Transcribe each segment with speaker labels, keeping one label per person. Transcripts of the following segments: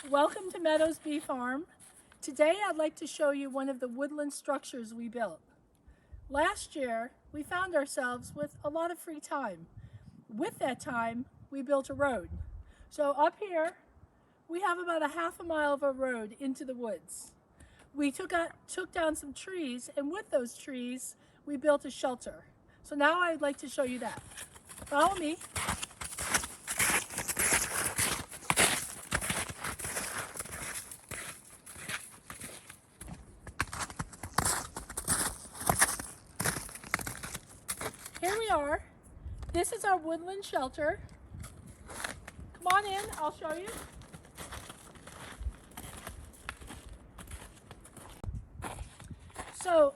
Speaker 1: Welcome to Meadows Bee Farm. Today I'd like to show you one of the woodland structures we built. Last year we found ourselves with a lot of free time. With that time we built a road. So up here we have about a half a mile of a road into the woods. We took down some trees, and with those trees we built a shelter. So now I'd like to show you that. Follow me. Here we are. This is our woodland shelter. Come on in, I'll show you. So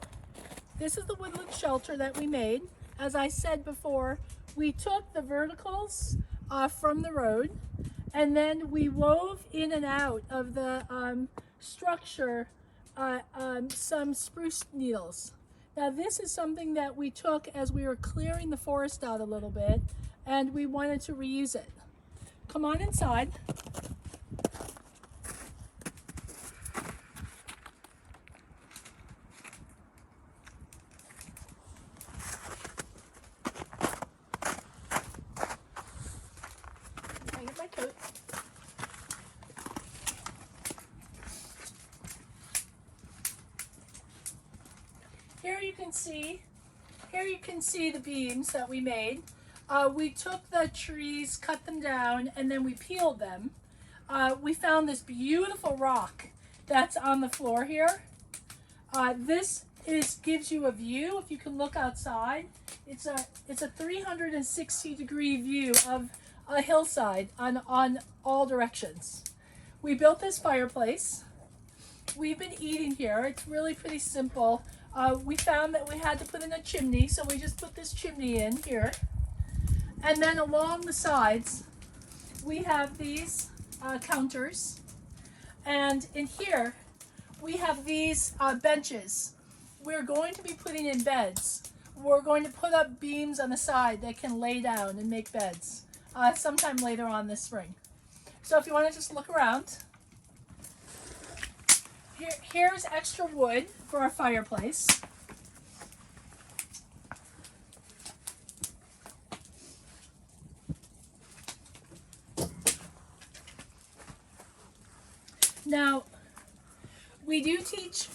Speaker 1: this is the woodland shelter that we made. As I said before, we took the verticals from the road, and then we wove in and out of the structure some spruce needles. Now this is something that we took as we were clearing the forest out a little bit, and we wanted to reuse it. Come on inside. Hang up my coat. Here you can see the beams that we made. We took the trees, cut them down, and then we peeled them. We found this beautiful rock that's on the floor here. This gives you a view. If you can look outside, it's a 360-degree view of a hillside on all directions. We built this fireplace. We've been eating here. It's really pretty simple. We found that we had to put in a chimney, so we just put this chimney in here. And then along the sides, we have these counters. And in here, we have these benches. We're going to be putting in beds. We're going to put up beams on the side that can lay down and make beds sometime later on this spring. So if you want to just look around, here's extra wood for our fireplace. Now, we do teach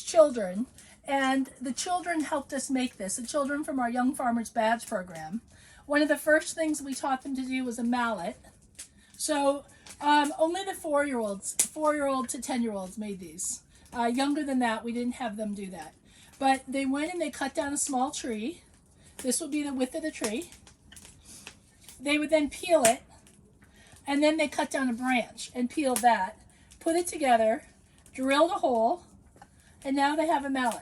Speaker 1: children, and the children helped us make this, the children from our Young Farmers Badge program. One of the first things we taught them to do was a mallet. So only the 4-year-old to 10-year-olds made these. Younger than that, we didn't have them do that. But they went and they cut down a small tree. This would be the width of the tree. They would then peel it, and then they cut down a branch and peeled that, put it together, drilled a hole, and now they have a mallet.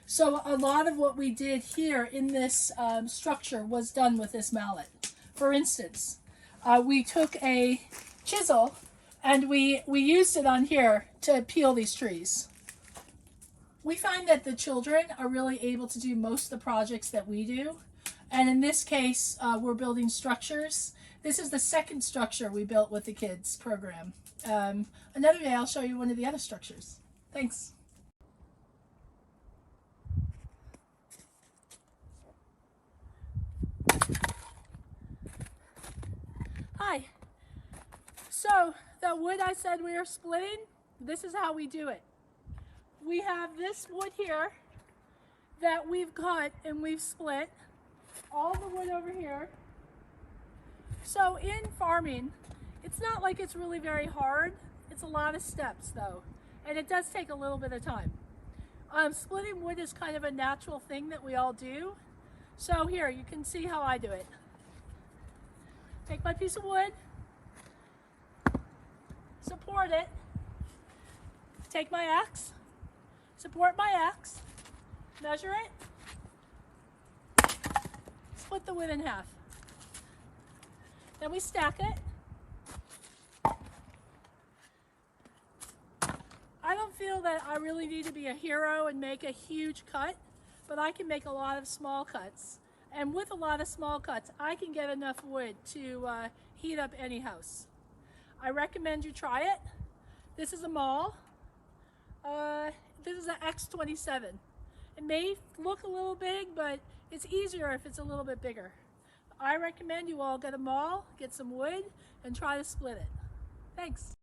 Speaker 1: So a lot of what we did here in this structure was done with this mallet. For instance, we took a chisel and we used it on here to peel these trees. We find that the children are really able to do most of the projects that we do. And in this case, we're building structures. This is the second structure we built with the kids program. Another day I'll show you one of the other structures. Thanks. Hi. So the wood I said we are splitting, this is how we do it. We have this wood here that we've cut and we've split. All the wood over here. So in farming, it's not like it's really very hard. It's a lot of steps though, and it does take a little bit of time. Splitting wood is kind of a natural thing that we all do. So here, you can see how I do it. Take my piece of wood, support it, take my axe, support my axe, measure it, split the wood in half. Then we stack it. I don't feel that I really need to be a hero and make a huge cut, but I can make a lot of small cuts. And with a lot of small cuts, I can get enough wood to heat up any house. I recommend you try it. This is a maul. This is an X27. It may look a little big, but it's easier if it's a little bit bigger. I recommend you all get a maul, get some wood, and try to split it. Thanks.